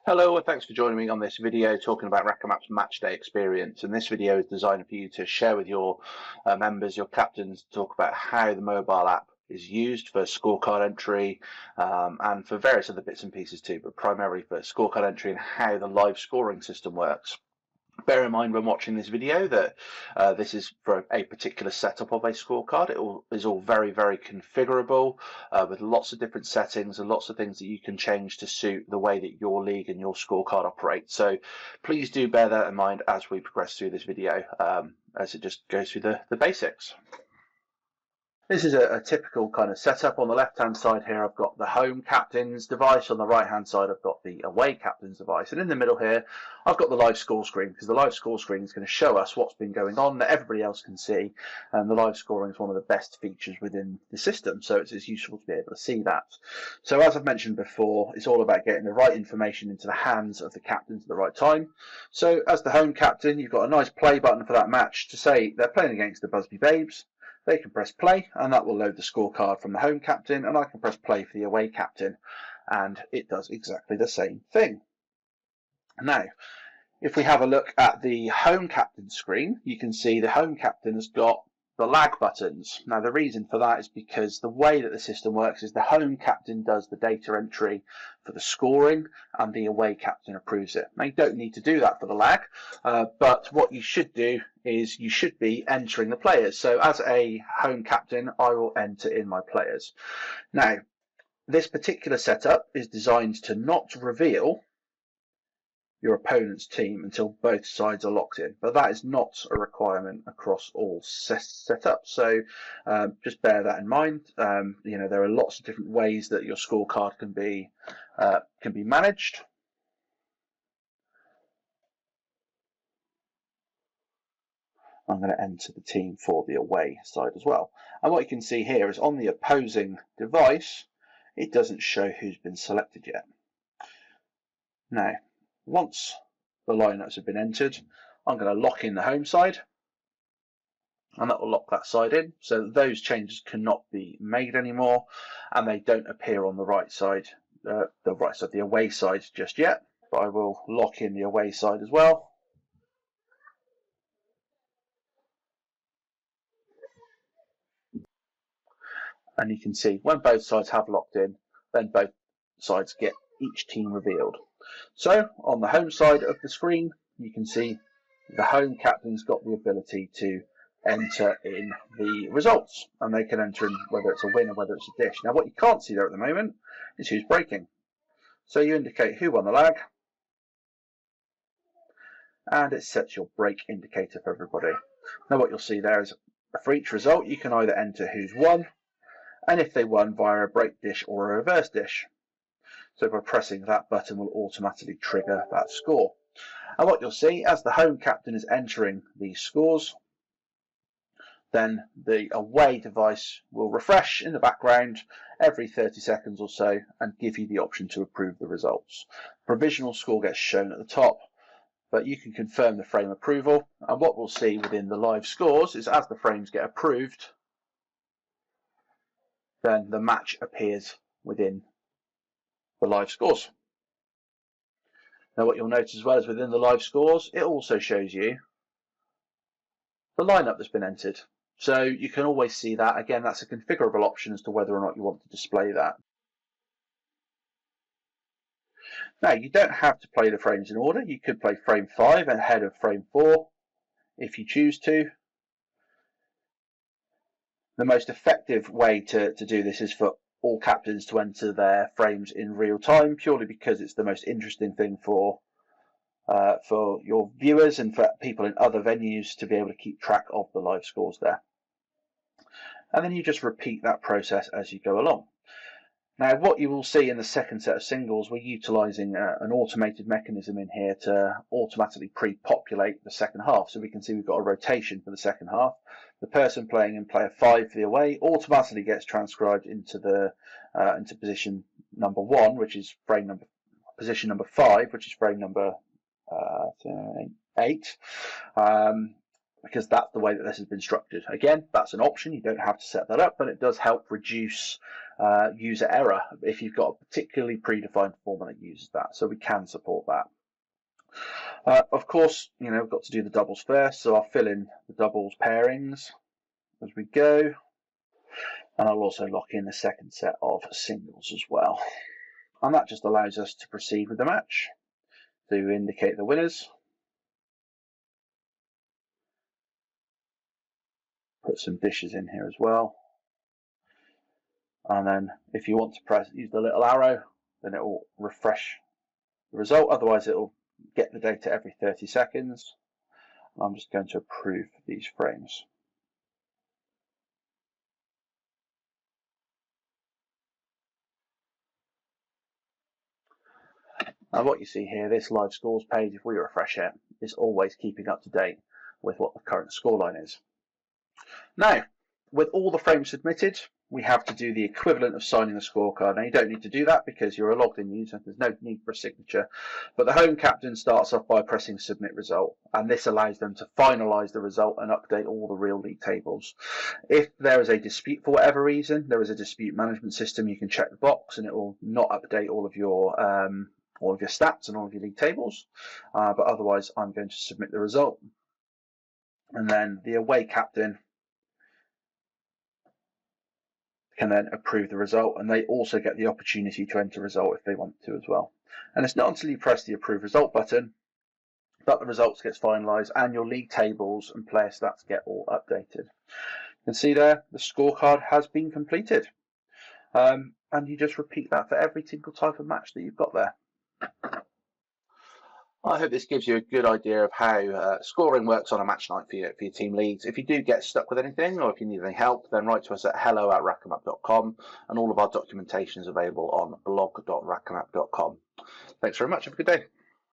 Hello, and thanks for joining me on this video talking about RackEmApp's match day experience. And this video is designed for you to share with your members, your captains, to talk about how the mobile app is used for scorecard entry and for various other bits and pieces too, but primarily for scorecard entry and how the live scoring system works. Bear in mind when watching this video that this is for a particular setup of a scorecard. It is all very, very configurable with lots of different settings and lots of things that you can change to suit the way that your league and your scorecard operate. So please do bear that in mind as we progress through this video, as it just goes through the basics. This is a typical kind of setup. On the left-hand side here, I've got the home captain's device. On the right-hand side, I've got the away captain's device. And in the middle here, I've got the live score screen, because the live score screen is going to show us what's been going on that everybody else can see. And the live scoring is one of the best features within the system, so it's useful to be able to see that. So as I've mentioned before, it's all about getting the right information into the hands of the captains at the right time. So as the home captain, you've got a nice play button for that match to say they're playing against the Busby Babes. They can press play and that will load the scorecard from the home captain, and I can press play for the away captain and it does exactly the same thing. Now, if we have a look at the home captain screen, you can see the home captain has got the lag buttons. Now the reason for that is because the way that the system works is the home captain does the data entry for the scoring and the away captain approves it. Now you don't need to do that for the lag, but what you should do is you should be entering the players. So as a home captain, I will enter in my players. Now this particular setup is designed to not reveal your opponent's team until both sides are locked in, but that is not a requirement across all setups, so just bear that in mind. There are lots of different ways that your scorecard can be managed. I'm going to enter the team for the away side as well, and what you can see here is on the opposing device it doesn't show who's been selected yet. Now once the lineups have been entered, I'm going to lock in the home side, and that will lock that side in, so that those changes cannot be made anymore, and they don't appear on the right side, the away side just yet. But I will lock in the away side as well. And you can see when both sides have locked in, then both sides get each team revealed. So on the home side of the screen, you can see the home captain's got the ability to enter in the results, and they can enter in whether it's a win or whether it's a dish. Now what you can't see there at the moment is who's breaking. So you indicate who won the lag, and it sets your break indicator for everybody. Now what you'll see there is for each result you can either enter who's won, and if they won via a break dish or a reverse dish. So by pressing that button will automatically trigger that score. And what you'll see as the home captain is entering these scores, then the away device will refresh in the background every 30 seconds or so and give you the option to approve the results. Provisional score gets shown at the top, but you can confirm the frame approval, and what we'll see within the live scores is as the frames get approved, then the match appears within the live scores. Now what you'll notice as well is within the live scores it also shows you the lineup that's been entered, so you can always see that. Again, that's a configurable option as to whether or not you want to display that. Now you don't have to play the frames in order. You could play frame 5 ahead of frame 4 if you choose to. The most effective way to do this is for all captains to enter their frames in real time, purely because it's the most interesting thing for your viewers and for people in other venues to be able to keep track of the live scores there. And then you just repeat that process as you go along. Now what you will see in the second set of singles, we're utilising an automated mechanism in here to automatically pre-populate the second half. So we can see we've got a rotation for the second half. The person playing in player 5 for the away automatically gets transcribed into position number 1, which is position number 5, which is frame number 8. because that's the way that this has been structured. Again, that's an option. You don't have to set that up, but it does help reduce user error if you've got a particularly predefined formula that uses that. So we can support that. Of course, we've got to do the doubles first, so I'll fill in the doubles pairings as we go, and I'll also lock in the second set of singles as well. And that just allows us to proceed with the match, to indicate the winners. Put some dishes in here as well. And then if you want to use the little arrow, then it will refresh the result. Otherwise, it will get the data every 30 seconds. I'm just going to approve these frames. And what you see here, this live scores page, if we refresh it, is always keeping up to date with what the current scoreline is. Now, with all the frames submitted, we have to do the equivalent of signing the scorecard. Now, you don't need to do that because you're a logged in user. There's no need for a signature. But the home captain starts off by pressing submit result, and this allows them to finalize the result and update all the real league tables. If there is a dispute for whatever reason, there is a dispute management system. You can check the box and it will not update all of your stats and all of your league tables. But otherwise, I'm going to submit the result. And then the away captain can then approve the result, and they also get the opportunity to enter result if they want to as well. And it's not until you press the approve result button that the results gets finalized and your league tables and player stats get all updated. You can see there the scorecard has been completed, and you just repeat that for every single type of match that you've got there. I hope this gives you a good idea of how scoring works on a match night for your team leagues. If you do get stuck with anything, or if you need any help, then write to us at hello@RackEmApp.com, and all of our documentation is available on blog.rackemap.com. Thanks very much. Have a good day.